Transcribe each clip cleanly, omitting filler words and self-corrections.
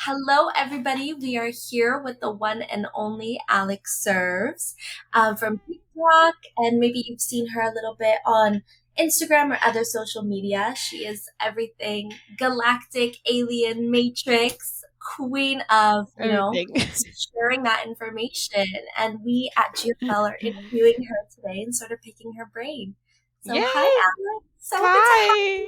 Hello, everybody. We are here with the one and only Alex Serves from TikTok, and maybe you've seen her a little bit on Instagram or other social media. She is everything galactic, alien, matrix, queen of, Everything. sharing that information. And we at GFL are interviewing her today and sort of picking her brain. So, hi, Yay! Alex. So good to have Hi.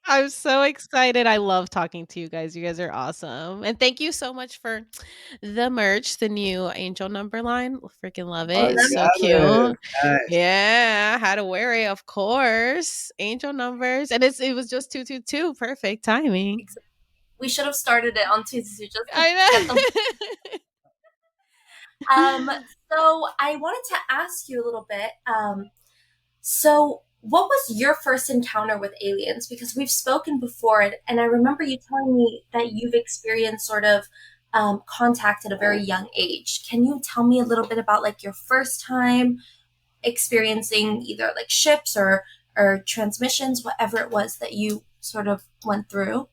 I'm so excited. I love talking to you guys. You guys are awesome. And thank you so much for the merch, the new angel number line. Freaking love I it. It's you. so got it. cute. Nice. Yeah, how to wear it, of course. Angel numbers. And it was just 222. Perfect timing. We should have started it on Tuesday just to get the. I know. Um, so I wanted to ask you a little bit. So what was your first encounter with aliens? Because we've spoken before, and I remember you telling me that you've experienced sort of contact at a very young age. Can you tell me a little bit about like your first time experiencing either like ships or transmissions, whatever it was that you sort of went through?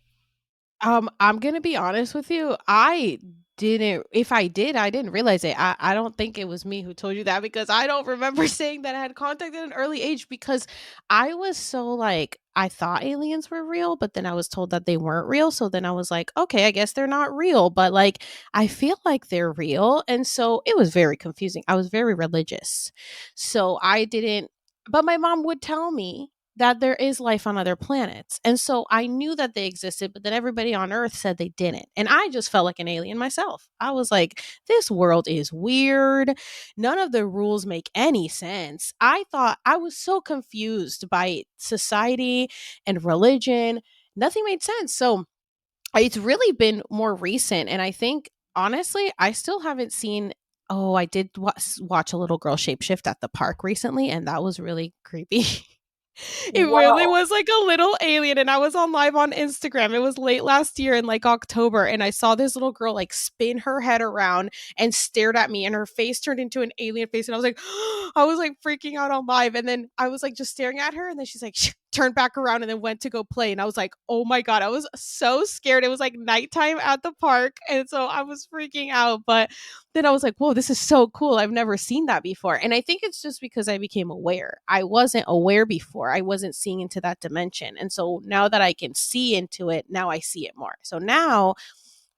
I'm gonna be honest with you. I didn't if I did, I didn't realize it. I don't think it was me who told you that because I don't remember saying that I had contact at an early age because I was so like I thought aliens were real, but then I was told that they weren't real. So then I was like, okay, I guess they're not real, but like I feel like they're real. And so it was very confusing. I was very religious. So I didn't but my mom would tell me that there is life on other planets. And so I knew that they existed, but then everybody on Earth said they didn't. And I just felt like an alien myself. I was like, this world is weird. None of the rules make any sense. I thought I was so confused by society and religion. Nothing made sense. So it's really been more recent. And I think, honestly, I still haven't seen. Oh, I did watch a little girl shapeshift at the park recently, and that was really creepy. It really Whoa. was like a little alien, and I was on live on Instagram. It was late last year in like October, and I saw this little girl like spin her head around and stared at me, and her face turned into an alien face, and I was like, I was like freaking out on live, and then I was like just staring at her, and then she's like turned back around and then went to go play, and I was like, oh my god, I was so scared. It was like nighttime at the park, and so I was freaking out, but then I was like, whoa, this is so cool. I've never seen that before. And I think it's just because I became aware. I wasn't aware before. I wasn't seeing into that dimension. And so now that I can see into it, now I see it more. So now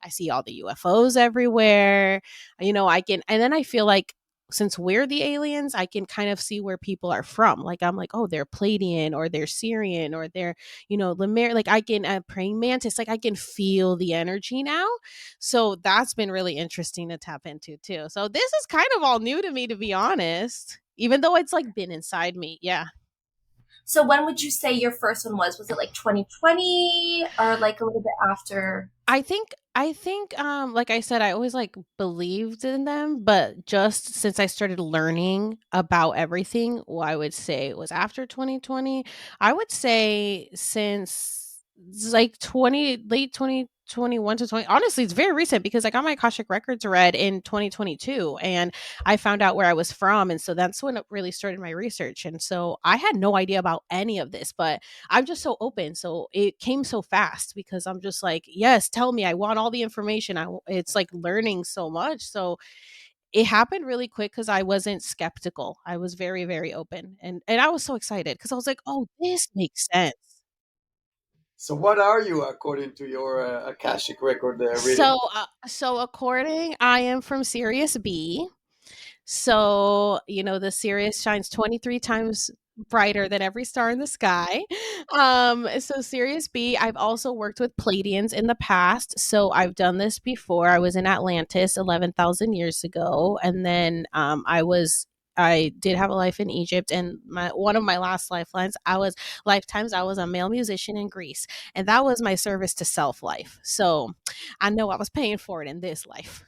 I see all the UFOs everywhere. I can, and then I feel like since we're the aliens, I can kind of see where people are from. Like I'm like, oh, they're Pleiadian or they're Syrian or they're, Lemuria. Like I can praying mantis. Like I can feel the energy now. So that's been really interesting to tap into too. So this is kind of all new to me, to be honest. Even though it's like been inside me. Yeah. So when would you say your first one was? Was it like 2020 or like a little bit after? I think like I said, I always like believed in them, but just since I started learning about everything, well, I would say it was after 2020. I would say since like 20 late 2021 to 20. Honestly, it's very recent because I got my Akashic records read in 2022 and I found out where I was from, and so that's when it really started my research. And so I had no idea about any of this, but I'm just so open. So it came so fast because I'm just like, yes, tell me. I want all the information. It's like learning so much. So it happened really quick because I wasn't skeptical. I was very, very open, and I was so excited because I was like, oh, this makes sense. So, what are you according to your Akashic record reading? So according, I am from Sirius B. So, the Sirius shines 23 times brighter than every star in the sky. So Sirius B, I've also worked with Pleiadians in the past. So I've done this before. I was in Atlantis 11,000 years ago. And then I did have a life in Egypt, and one of my last lifetimes. I was a male musician in Greece, and that was my service to self life. So I know I was paying for it in this life.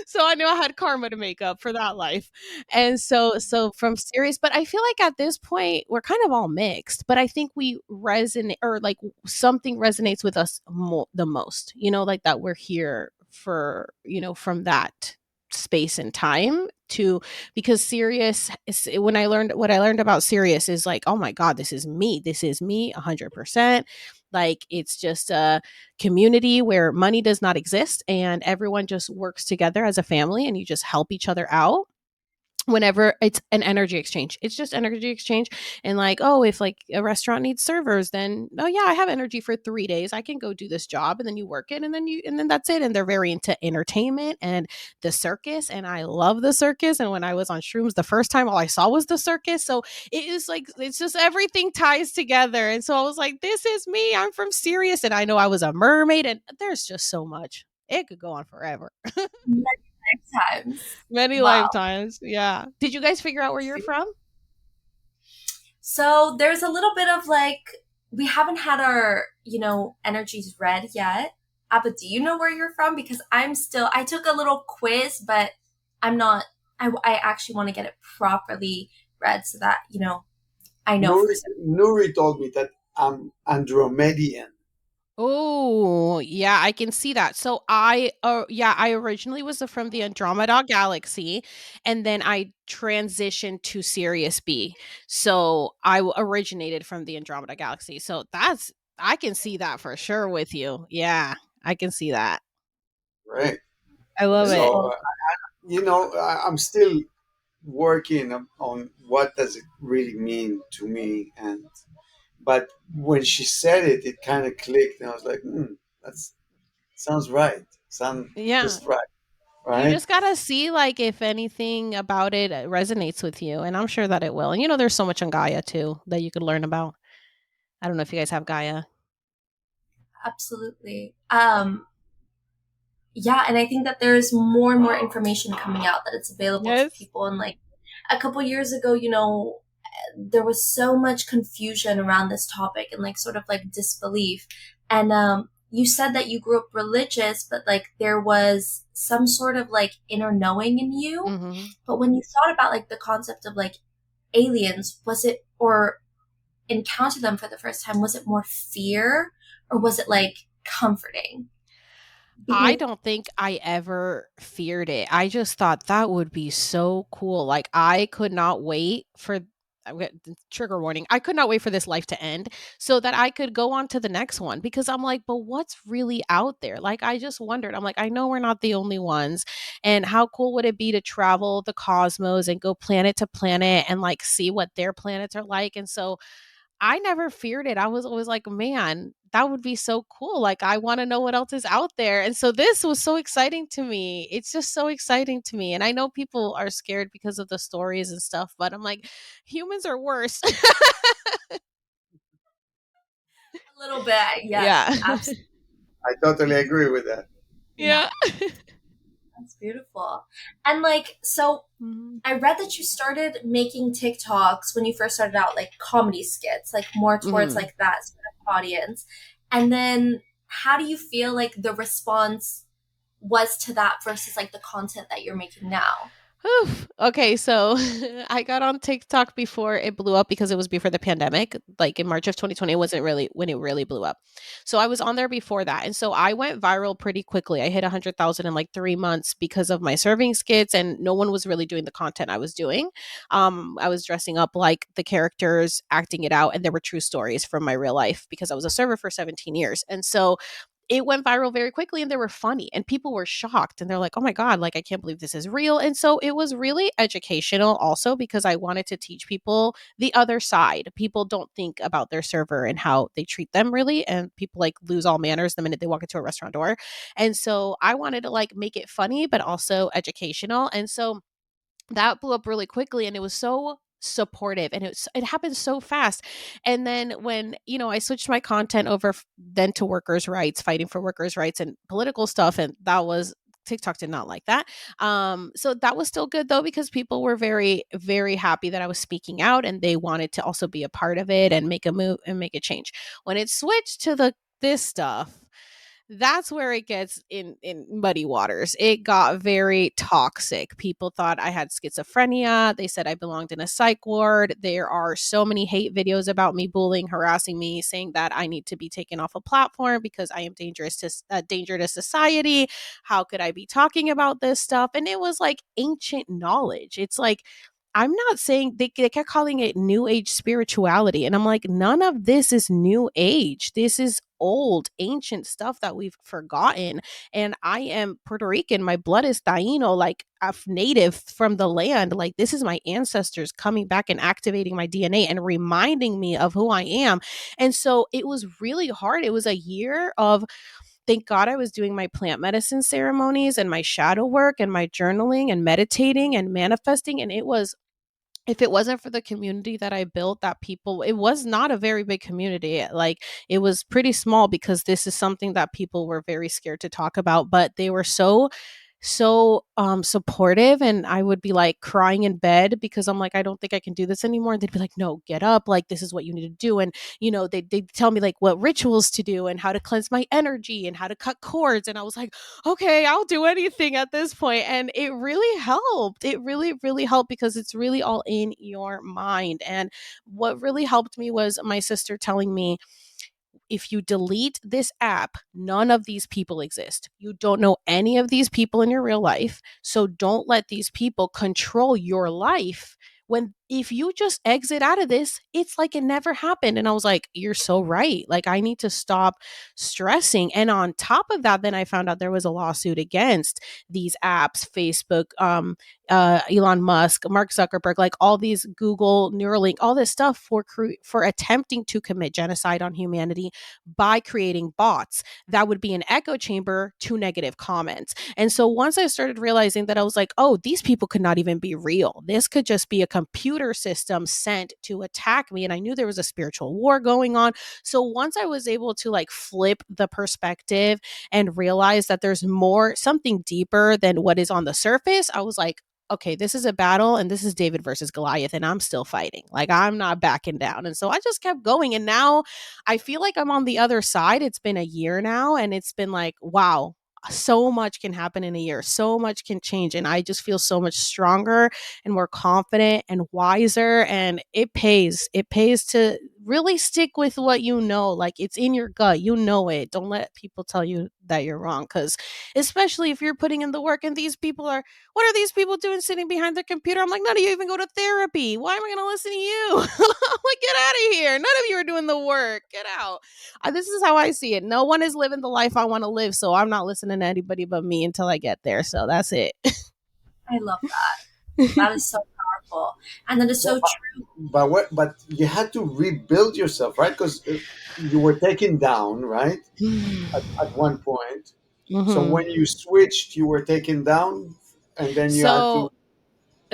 So I knew I had karma to make up for that life. And so from Sirius, but I feel like at this point we're kind of all mixed, but I think we resonate, or like something resonates with us the most, like that we're here for, from that space and time to, because Sirius is, what I learned about Sirius is like, oh my god, this is me 100%. Like it's just a community where money does not exist and everyone just works together as a family and you just help each other out whenever it's an energy exchange. It's just energy exchange. And like, oh, if like a restaurant needs servers, then oh yeah, I have energy for 3 days. I can go do this job. And then you work it and then that's it. And they're very into entertainment and the circus. And I love the circus. And when I was on shrooms the first time, all I saw was the circus. So it is like it's just everything ties together. And so I was like, this is me. I'm from Sirius. And I know I was a mermaid. And there's just so much. It could go on forever. Many lifetimes. Many Wow. lifetimes. Yeah. Did you guys figure out where you're See, from? So there's a little bit of like, we haven't had our, energies read yet. Abba, do you know where you're from? Because I took a little quiz, but I'm not, I actually want to get it properly read so that, I know for certain. Nuri told me that I'm Andromedian. Oh, yeah, I can see that. So I originally was from the Andromeda galaxy and then I transitioned to Sirius B. So originated from the Andromeda galaxy. So that's I can see that for sure with you. Yeah, I can see that. Right. I love it. So, Beautiful. I'm still working on what does it really mean to me. And but when she said it, it kind of clicked, and I was like, that's sounds right. Sound Yeah. just right, You right? just gotta see like if anything about it resonates with you, and I'm sure that it will. And there's so much on Gaia too that you could learn about. I don't know if you guys have Gaia. Absolutely. Yeah, and I think that there's more and more information coming out that it's available to Yes. people. And like a couple years ago, there was so much confusion around this topic and like sort of like disbelief. And you said that you grew up religious, but like there was some sort of like inner knowing in you. Hmm. But when you thought about like the concept of like aliens, was it or encountered them for the first time, was it more fear or was it like comforting? I Because don't think I ever feared it. I just thought that would be so cool. Like I could not wait for trigger warning. I could not wait for this life to end so that I could go on to the next one because I'm like, but what's really out there? Like I just wondered. I'm like, I know we're not the only ones. And how cool would it be to travel the cosmos and go planet to planet and like see what their planets are like? And so I never feared it. I was always like, man, that would be so cool. Like, I want to know what else is out there. And so this was so exciting to me. It's just so exciting to me. And I know people are scared because of the stories and stuff, but I'm like, humans are worse. a little bit, yes, Yeah. absolutely. I totally agree with that. Yeah, Yeah. that's beautiful. And like, so Mhm. I read that you started making TikToks when you first started out, like comedy skits, like more towards Mhm. like that sort of audience. And then how do you feel like the response was to that versus like the content that you're making now? Whew. Okay, so I got on TikTok before it blew up because it was before the pandemic. Like in March of 2020, it wasn't really when it really blew up. So I was on there before that. And so I went viral pretty quickly. I hit 100,000 in like 3 months because of my serving skits, and no one was really doing the content I was doing. I was dressing up like the characters, acting it out, and there were true stories from my real life because I was a server for 17 years. And so it went viral very quickly and they were funny and people were shocked and they're like, oh my God, like I can't believe this is real. And so it was really educational also because I wanted to teach people the other side. People don't think about their server and how they treat them really. And people like lose all manners the minute they walk into a restaurant door. And so I wanted to like make it funny, but also educational. And so that blew up really quickly and it was so supportive and it happened so fast. And then when I switched my content over then to workers rights, fighting for workers rights and political stuff, and that was TikTok did not like that. So that was still good though because people were very very happy that I was speaking out and they wanted to also be a part of it and make a move and make a change. When it switched to the this stuff, that's where it gets in muddy waters. It got very toxic. People thought I had schizophrenia. They said I belonged in a psych ward. There are so many hate videos about me bullying, harassing me, saying that I need to be taken off a platform because I am dangerous to danger to society. How could I be talking about this stuff? And it was like ancient knowledge. It's like I'm not saying they kept calling it new age spirituality. And I'm like, none of this is new age. This is old, ancient stuff that we've forgotten. And I am Puerto Rican. My blood is Taino, like native from the land. Like, this is my ancestors coming back and activating my DNA and reminding me of who I am. And so it was really hard. It was a year of, thank God I was doing my plant medicine ceremonies and my shadow work and my journaling and meditating and manifesting. And it was, if it wasn't for the community that I built, that people, it was not a very big community. Like, it was pretty small because this is something that people were very scared to talk about, but they were so supportive. And I would be like crying in bed because I'm like, I don't think I can do this anymore. And they'd be like, no, get up, like this is what you need to do. And they'd tell me like what rituals to do and how to cleanse my energy and how to cut cords. And I was like, okay, I'll do anything at this point. And it really helped. It really, really helped because it's really all in your mind. And what really helped me was my sister telling me, if you delete this app, none of these people exist. You don't know any of these people in your real life. So don't let these people control your life. When, if you just exit out of this, it's like it never happened. And I was like, you're so right. Like, I need to stop stressing. And on top of that, then I found out there was a lawsuit against these apps, Facebook, Elon Musk, Mark Zuckerberg, like all these, Google, Neuralink, all this stuff for attempting to commit genocide on humanity by creating bots that would be an echo chamber to negative comments. And so once I started realizing that, I was like, oh, these people could not even be real. This could just be a computer system sent to attack me. And I knew there was a spiritual war going on. So once I was able to like flip the perspective and realize that there's more, something deeper than what is on the surface, I was like, okay, this is a battle and this is David versus Goliath, and I'm still fighting. Like, I'm not backing down. And so I just kept going. And now I feel like I'm on the other side. It's been a year now, and it's been like, wow, so much can happen in a year. So much can change. And I just feel so much stronger and more confident and wiser. And it pays. It pays to really stick with what you know. Like, it's in your gut. You know it. Don't let people tell you that you're wrong. Because especially if you're putting in the work and these people are, what are these people doing sitting behind the computer? I'm like, none of you even go to therapy. Why am I going to listen to you? I'm like, get out of here. None of you are doing the work. Get out. This is how I see it. No one is living the life I want to live. So I'm not listening to anybody but me until I get there. So that's it. I love that. That is so powerful. And that is But, so true. but what? But you had to rebuild yourself, right? Because you were taken down, right, at one point. So hmm when you switched, you were taken down, and then you had to.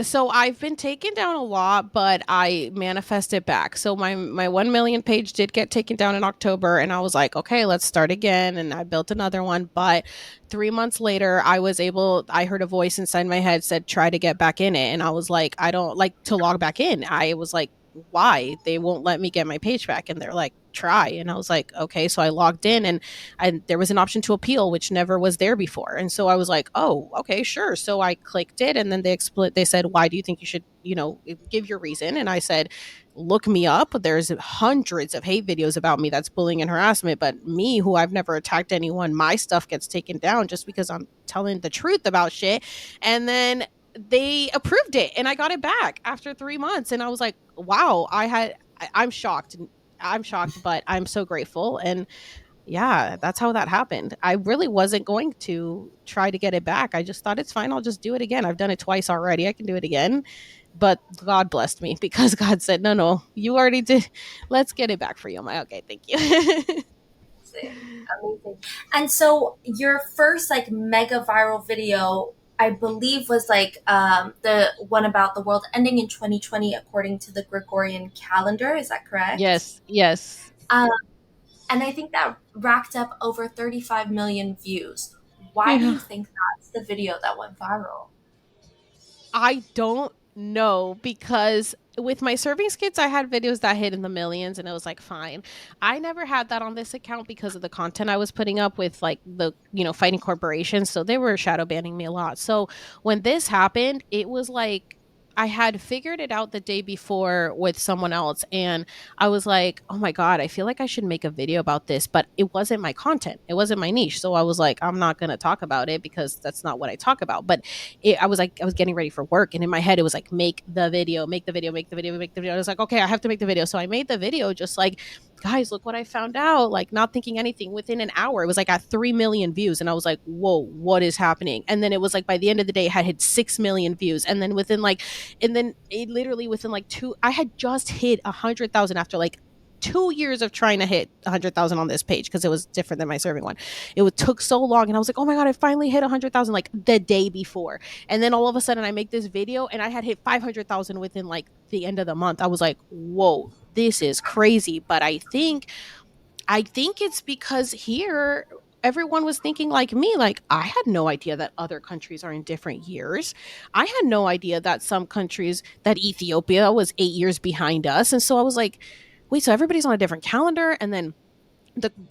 So I've been taken down a lot, but I manifested back. So my 1 million page did get taken down in October, and I was like, okay, let's start again. And I built another one. But 3 months later, I heard a voice inside my head said, try to get back in it. And I was like, I don't like to log back in. I was like, why? They won't let me get my page back. And they're like, try. And I was like, okay. So I logged in, and there was an option to appeal, which never was there before. And so I was like, oh, okay, sure. So I clicked it, and then they said, why do you think you should, give your reason? And I said, look me up. There's hundreds of hate videos about me that's bullying and harassment, but me, who I've never attacked anyone, my stuff gets taken down just because I'm telling the truth about shit. And then they approved it, and I got it back after 3 months. And I was like, wow, I'm shocked. I'm shocked, but I'm so grateful. And yeah, that's how that happened. I really wasn't going to try to get it back. I just thought, it's fine. I'll just do it again. I've done it twice already. I can do it again. But God blessed me because God said, no, no, you already did. Let's get it back for you. I'm like, okay, thank you. Amazing. Amazing. And so your first like mega viral video, I believe, was like the one about the world ending in 2020 according to the Gregorian calendar. Is that correct? Yes, yes. Um, and I think that racked up over 35 million views. Why do Yeah. you think that's the video that went viral? I don't know because with my serving skits, I had videos that hit in the millions, and it was like, fine. I never had that on this account because of the content I was putting up with like fighting corporations. So they were shadow banning me a lot. So when this happened, it was like, I had figured it out the day before with someone else, and I was like, "Oh my god, I feel like I should make a video about this," but it wasn't my content. It wasn't my niche. So I was like, "I'm not going to talk about it because that's not what I talk about." But I was like, I was getting ready for work, and in my head it was like, "Make the video, make the video, make the video, make the video." I was like, "Okay, I have to make the video." So I made the video just like, "Guys, look what I found out." Like not thinking anything. Within an hour, it was like at 3 million views, and I was like, "Whoa, what is happening?" And then it was like by the end of the day, it had hit 6 million views, and then within like and then it literally within like two, I had just hit 100,000 after like 2 years of trying to hit 100,000 on this page because it was different than my serving one. Took so long, and I was like, oh my god, I finally hit 100,000 like the day before, and then all of a sudden I make this video and I had hit 500,000 within like the end of the month. I was like, whoa, this is crazy. But I think it's because here everyone was thinking like me. Like I had no idea that other countries are in different years. I had no idea that some countries that Ethiopia was 8 years behind us. And so I was like, wait, so everybody's on a different calendar, and then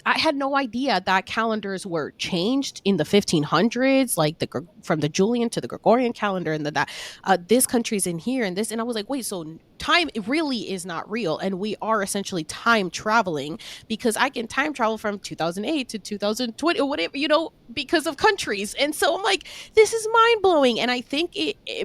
I had no idea that calendars were changed in the 1500s, like from the Julian to the Gregorian calendar, and that this country's in here and this, and I was like, wait, so time really is not real, and we are essentially time traveling because I can time travel from 2008 to 2020 or whatever, because of countries, and so I'm like, this is mind blowing, and I think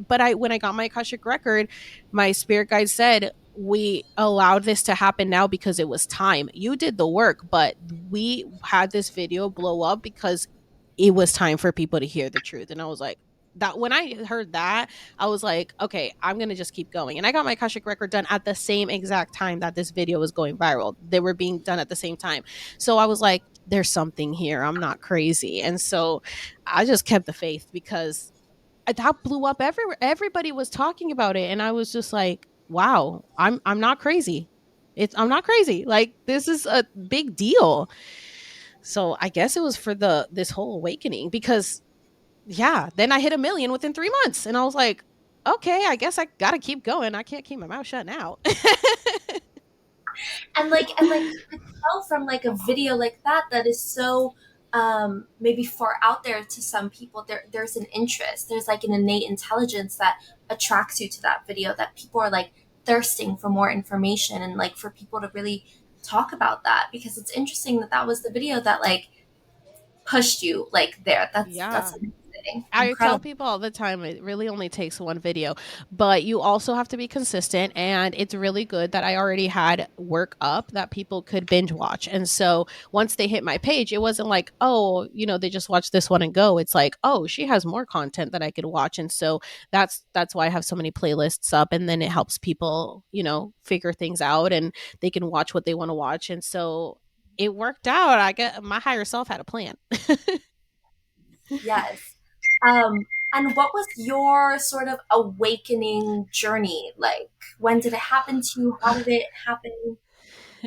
but I when I got my Akashic record, my spirit guide said we allowed this to happen now because it was time. You did the work, but we had this video blow up because it was time for people to hear the truth. And I was like, that when I heard that, I was like, okay, I'm gonna just keep going. And I got my Akashic record done at the same exact time that this video was going viral. They were being done at the same time. So I was like, there's something here. I'm not crazy. And so I just kept the faith because that blew up everywhere. Everybody was talking about it, and I was just like, "Wow, I'm not crazy. I'm not crazy. Like this is a big deal." So I guess it was for the this whole awakening because yeah, then I hit a million within 3 months, and I was like, "Okay, I guess I gotta keep going. I can't keep my mouth shut now." And you could tell from like a video like that is so maybe far out there to some people, there's an interest, there's like an innate intelligence that attracts you to that video, that people are like thirsting for more information and like for people to really talk about that, because it's interesting that that was the video that like pushed you like there. That's Yeah. amazing, I tell incredible. people all the time it really only takes one video, but you also have to be consistent. And it's really good that I already had work up that people could binge watch. And so once they hit my page, it wasn't like, oh, they just watch this one and go. It's like, oh, she has more content that I could watch. And so that's why I have so many playlists up. And then it helps people, figure things out and they can watch what they want to watch. And so it worked out. I get my higher self had a plan. Yes. And what was your sort of awakening journey like? When did it happen to you? How did it happen?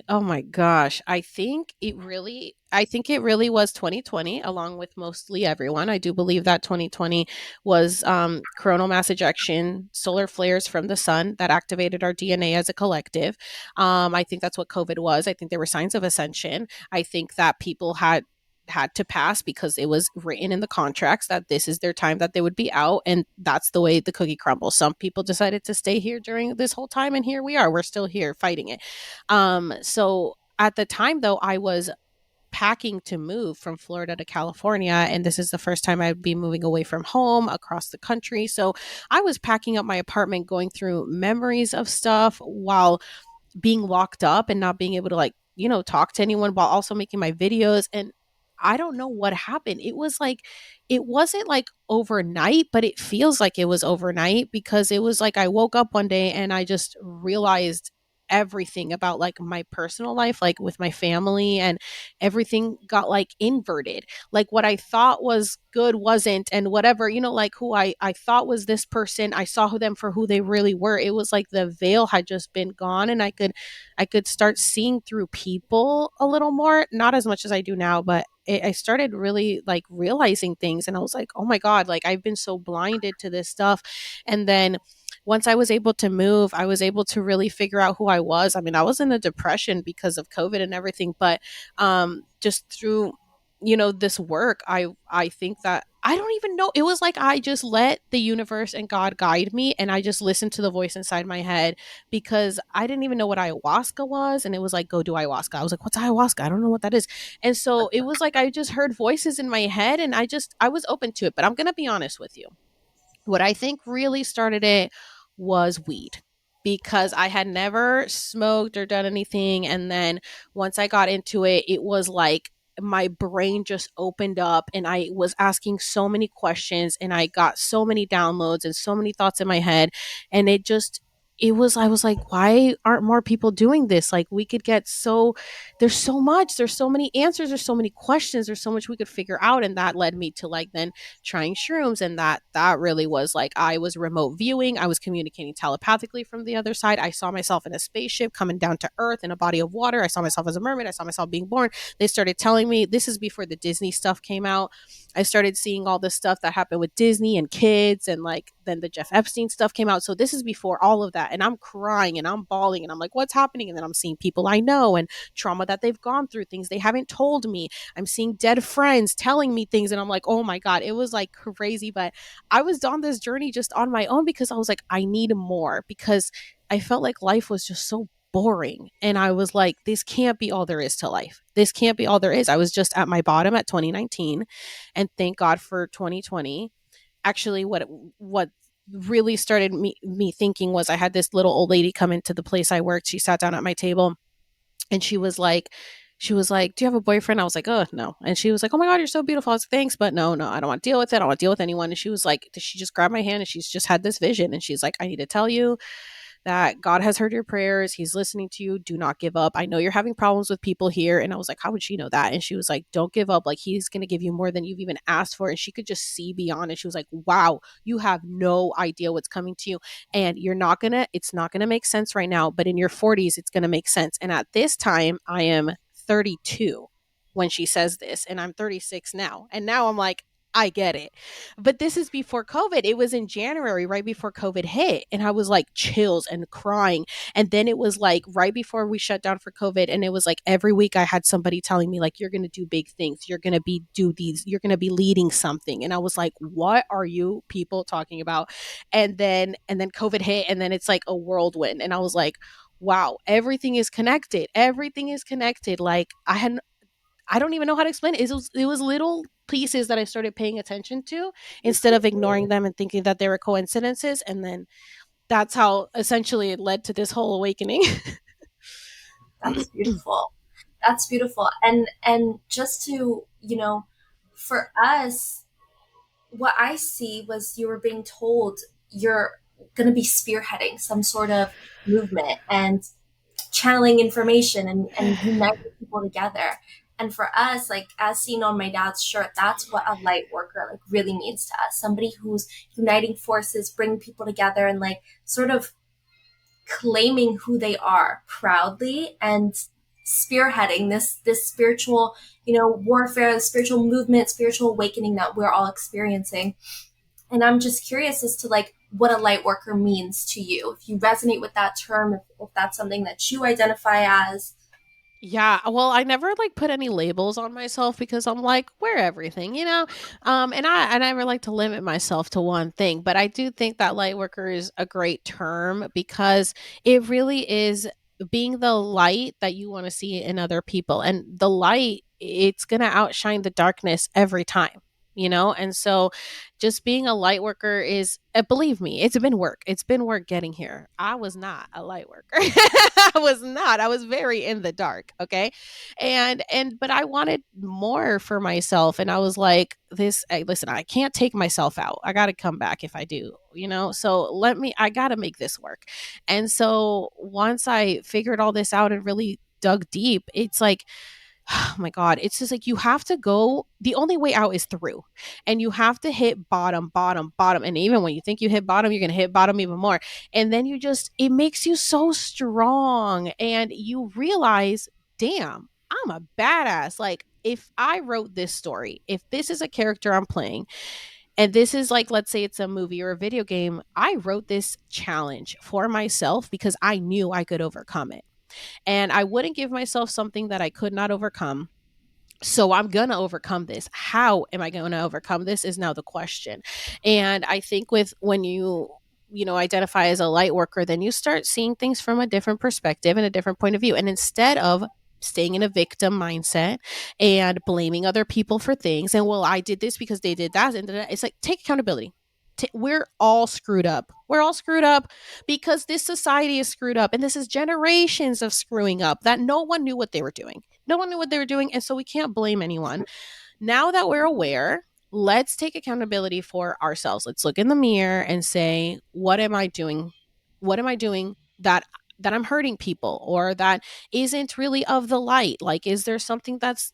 Oh my gosh. I think it really was 2020 along with mostly everyone. I do believe that 2020 was coronal mass ejection, solar flares from the sun that activated our DNA as a collective. I think that's what COVID was. I think there were signs of ascension. I think that people had to pass because it was written in the contracts that this is their time that they would be out, and that's the way the cookie crumbles. Some people decided to stay here during this whole time, and here we are, we're still here fighting it. So at the time though, I was packing to move from Florida to California, and this is the first time I'd be moving away from home across the country. So I was packing up my apartment, going through memories of stuff while being locked up and not being able to talk to anyone while also making my videos. And I don't know what happened. It wasn't like overnight, but it feels like it was overnight because it was like I woke up one day and I just realized everything about like my personal life, like with my family, and everything got like inverted. Like what I thought was good wasn't, and whatever, like who I thought was this person, I saw them for who they really were. It was like the veil had just been gone, and I could start seeing through people a little more, not as much as I do now, but I started really like realizing things, and I was like, oh my god, like I've been so blinded to this stuff. And then once I was able to move, I was able to really figure out who I was. I mean, I was in a depression because of COVID and everything, but just through this work, I think that I don't even know. It was like I just let the universe and God guide me, and I just listened to the voice inside my head because I didn't even know what ayahuasca was. And it was like, go do ayahuasca. I was like, what's ayahuasca? I don't know what that is. And so it was like I just heard voices in my head, and I was open to it. But I'm going to be honest with you. What I think really started it was weed, because I had never smoked or done anything. And then once I got into it, it was like my brain just opened up, and I was asking so many questions, and I got so many downloads and so many thoughts in my head. And I was like, why aren't more people doing this? Like, we could get so, there's so many answers, there's so many questions, there's so much we could figure out. And that led me to like then trying shrooms. And that really was like, I was remote viewing, I was communicating telepathically from the other side. I saw myself in a spaceship coming down to earth in a body of water. I saw myself as a mermaid, I saw myself being born. They started telling me, this is before the Disney stuff came out. I started seeing all this stuff that happened with Disney and kids, and like then the Jeff Epstein stuff came out. So this is before all of that, and I'm crying and I'm bawling and I'm like, what's happening? And then I'm seeing people I know and trauma that they've gone through, things they haven't told me. I'm seeing dead friends telling me things, and I'm like, oh my god, it was like crazy. But I was on this journey just on my own because I was like, I need more, because I felt like life was just so boring. And I was like, this can't be all there is to life. This can't be all there is. I was just at my bottom at 2019, and thank God for 2020. Actually, what really started me thinking was, I had this little old lady come into the place I worked. She sat down at my table, and she was like, do you have a boyfriend? I was like, oh, no. And she was like, oh my God, you're so beautiful. I was like, thanks, but no, no, I don't want to deal with it. I don't want to deal with anyone. And she was like, she just grabbed my hand, and she's just had this vision. And she's like, I need to tell you that God has heard your prayers. He's listening to you. Do not give up. I know you're having problems with people here. And I was like, how would she know that? And she was like, don't give up. Like, he's going to give you more than you've even asked for. And she could just see beyond. And she was like, wow, you have no idea what's coming to you. And it's not going to make sense right now. But in your 40s, it's going to make sense. And at this time, I am 32 when she says this, and I'm 36 now. And now I'm like, I get it. But this is before COVID. It was in January, right before COVID hit. And I was like chills and crying. And then it was like right before we shut down for COVID. And it was like every week I had somebody telling me, like, you're going to do big things. You're going to be leading something. And I was like, what are you people talking about? And then COVID hit. And then it's like a whirlwind. And I was like, wow, everything is connected. Everything is connected. Like, I don't even know how to explain it. It was little pieces that I started paying attention to instead of ignoring them and thinking that they were coincidences. And then that's how essentially it led to this whole awakening. That's beautiful. That's beautiful. And just to, for us, what I see was you were being told you're going to be spearheading some sort of movement and channeling information and uniting people together. And for us, like as seen on my dad's shirt, that's what a light worker like really means to us. Somebody who's uniting forces, bringing people together, and like sort of claiming who they are proudly and spearheading this spiritual, warfare, spiritual movement, spiritual awakening that we're all experiencing. And I'm just curious as to like what a light worker means to you. If you resonate with that term, if that's something that you identify as. Yeah, well, I never like put any labels on myself because I'm like, we're everything, you know. And I never like to limit myself to one thing, but I do think that light worker is a great term because it really is being the light that you want to see in other people, and the light, it's gonna outshine the darkness every time. And so just being a light worker is, believe me, it's been work. It's been work getting here. I was not a light worker. I was not. I was very in the dark. Okay. But I wanted more for myself. And I was like, listen, I can't take myself out. I got to come back if I do. So I got to make this work. And so once I figured all this out and really dug deep, it's like, oh my God, it's just like you have to go, the only way out is through, and you have to hit bottom, bottom, bottom. And even when you think you hit bottom, you're going to hit bottom even more. And then it makes you so strong, and you realize, damn, I'm a badass. Like, if I wrote this story, if this is a character I'm playing, and this is like, let's say it's a movie or a video game, I wrote this challenge for myself because I knew I could overcome it. And I wouldn't give myself something that I could not overcome. So I'm going to overcome this. How am I going to overcome this is now the question. And I think with when you identify as a light worker, then you start seeing things from a different perspective and a different point of view. And instead of staying in a victim mindset and blaming other people for things, and well, I did this because they did that, and it's like, take accountability. We're all screwed up. We're all screwed up because this society is screwed up, and this is generations of screwing up that no one knew what they were doing. No one knew what they were doing, and so we can't blame anyone. Now that we're aware, let's take accountability for ourselves. Let's look in the mirror and say, what am I doing? What am I doing that I'm hurting people, or that isn't really of the light? Like, is there something that's,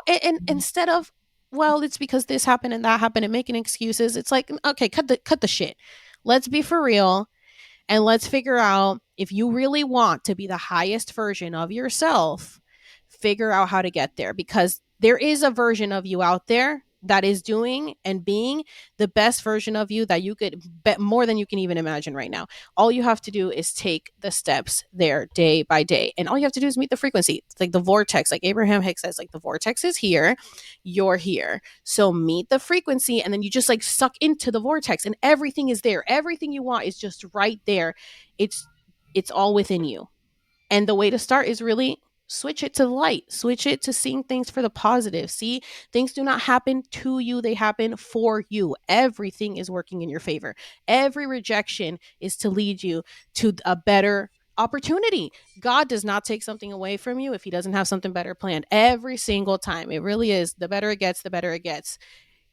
and instead of, well, it's because this happened and that happened and making excuses, it's like, okay, cut the shit. Let's be for real, and let's figure out, if you really want to be the highest version of yourself, figure out how to get there, because there is a version of you out there that is doing and being the best version of you that you could bet more than you can even imagine right now. All you have to do is take the steps there day by day. And all you have to do is meet the frequency. It's like the vortex, like Abraham Hicks says, like the vortex is here, you're here. So meet the frequency, and then you just like suck into the vortex, and everything is there. Everything you want is just right there. It's all within you. And the way to start is really switch it to the light, switch it to seeing things for the positive. See, things do not happen to you, they happen for you. Everything is working in your favor. Every rejection is to lead you to a better opportunity. God does not take something away from you if he doesn't have something better planned. Every single time. It really is. The better it gets, the better it gets.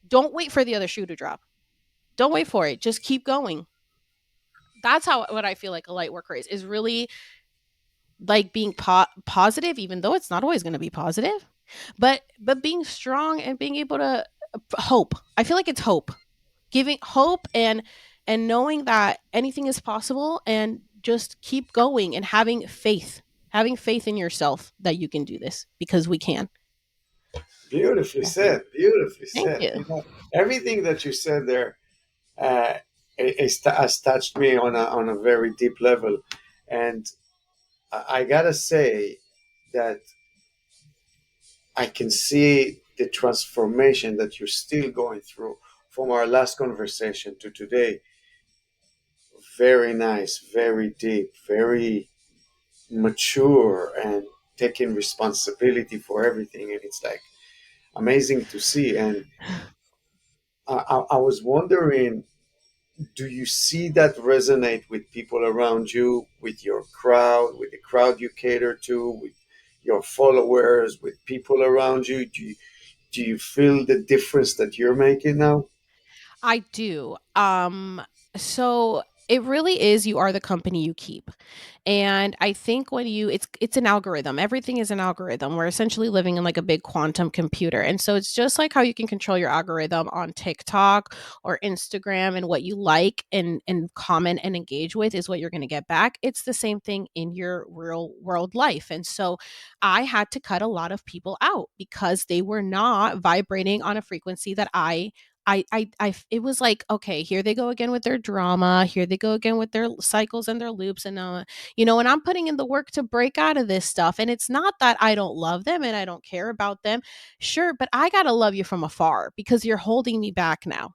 Don't wait for the other shoe to drop. Don't wait for it. Just keep going. That's how what I feel like a light worker is really like being positive, even though it's not always going to be positive, but being strong and being able to hope. I feel like it's hope, giving hope, and knowing that anything is possible, and just keep going and having faith in yourself that you can do this, because we can. Beautifully That's it. said. Beautifully Thank said. you. Everything that you said there uh, has touched me on a very deep level, and I gotta say that I can see the transformation that you're still going through from our last conversation to today. Very nice, very deep, very mature, and taking responsibility for everything. And it's like amazing to see. And I was wondering, do you see that resonate with people around you, with your crowd, with the crowd you cater to, with your followers, with people around you? Do you feel the difference that you're making now? I do. So it really is, you are the company you keep. And I think when you it's an algorithm. Everything is an algorithm. We're essentially living in like a big quantum computer. And so it's just like how you can control your algorithm on TikTok or Instagram, and what you like and comment and engage with is what you're going to get back. It's the same thing in your real world life. And so I had to cut a lot of people out because they were not vibrating on a frequency that it was like, okay, here they go again with their drama. Here they go again with their cycles and their loops. And and I'm putting in the work to break out of this stuff. And it's not that I don't love them and I don't care about them. Sure, but I got to love you from afar because you're holding me back now.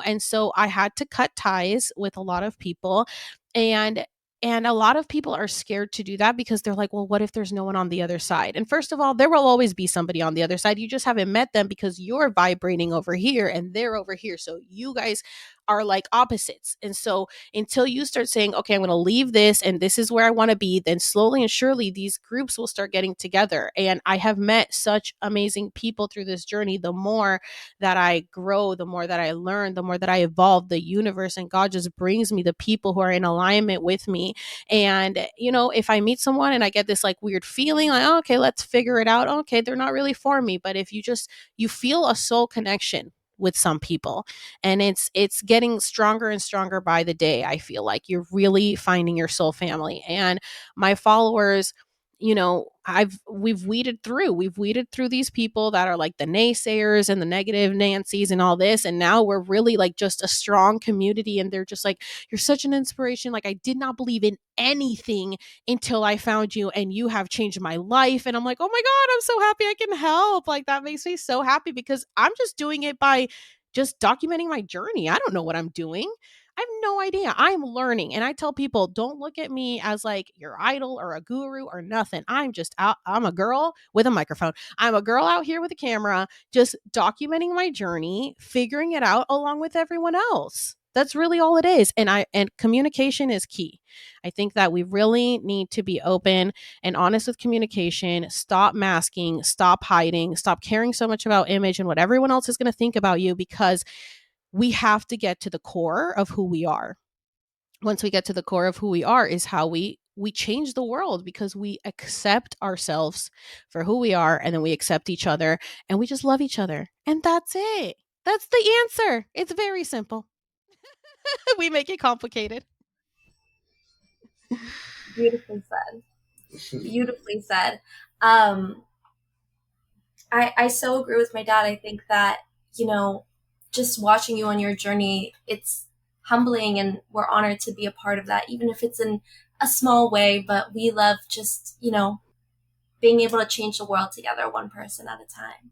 And so I had to cut ties with a lot of people. And and a lot of people are scared to do that because they're like, well, what if there's no one on the other side? And first of all, there will always be somebody on the other side. You just haven't met them because you're vibrating over here and they're over here. So you guys are like opposites. And so until you start saying, okay, I'm going to leave this and this is where I want to be, then slowly and surely these groups will start getting together. And I have met such amazing people through this journey. The more that I grow, the more that I learn, the more that I evolve, the universe and God just brings me the people who are in alignment with me. And, if I meet someone and I get this like weird feeling, like, oh, okay, let's figure it out. Okay, they're not really for me. But if you feel a soul connection with some people, and it's getting stronger and stronger by the day. I feel like you're really finding your soul family. And my followers, we've weeded through these people that are like the naysayers and the negative Nancy's and all this, and now we're really like just a strong community, and they're just like, you're such an inspiration. Like, I did not believe in anything until I found you, and you have changed my life. And I'm like, oh my god, I'm so happy I can help. Like, that makes me so happy because I'm just doing it by just documenting my journey. I don't know what I'm doing. I have no idea. I'm learning. And I tell people, don't look at me as like your idol or a guru or nothing. I'm just out. I'm a girl with a microphone. I'm a girl out here with a camera, just documenting my journey, figuring it out along with everyone else. That's really all it is. And communication is key. I think that we really need to be open and honest with communication. Stop masking, stop hiding, stop caring so much about image and what everyone else is going to think about you, because we have to get to the core of who we are. Once we get to the core of who we are is how we change the world, because we accept ourselves for who we are, and then we accept each other, and we just love each other. And that's it. That's the answer. It's very simple. We make it complicated. Beautifully said. Beautifully said. Um, I so agree with my dad. I think that, you know, just watching you on your journey, it's humbling and we're honored to be a part of that, even if it's in a small way. But we love just, being able to change the world together, one person at a time.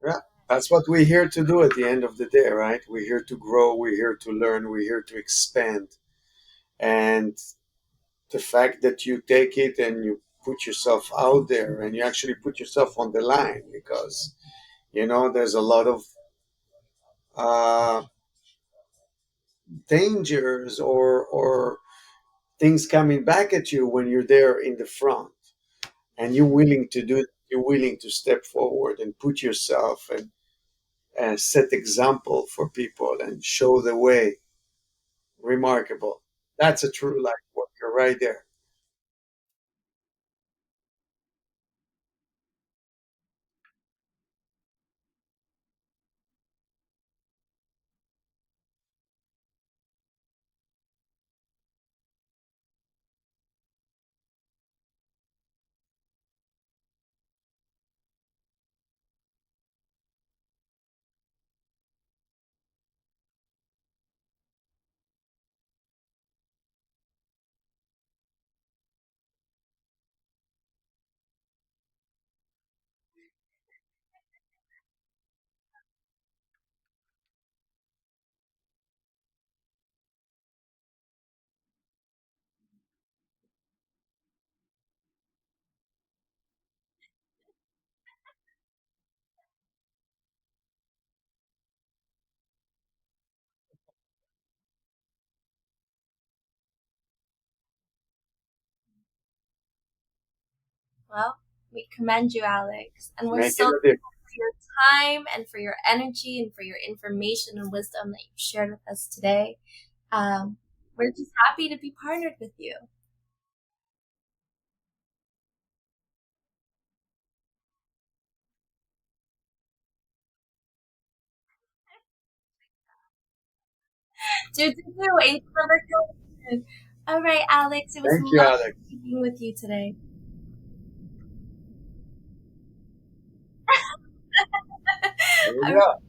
Yeah, that's what we're here to do at the end of the day, right? We're here to grow, we're here to learn, we're here to expand. And the fact that you take it and you put yourself out there and you actually put yourself on the line, because, there's a lot of uh, dangers or things coming back at you when you're there in the front, and you're willing to do it. You're willing to step forward and put yourself and set example for people and show the way. Remarkable. That's a true life worker right there. Well, we commend you, Alex, and we're Making so a difference. grateful for your time and for your energy and for your information and wisdom that you've shared with us today. Um, we're just happy to be partnered with you. Ain't never good. All right, Alex, it was Thank you, lovely Alex. speaking with you today. There we All go.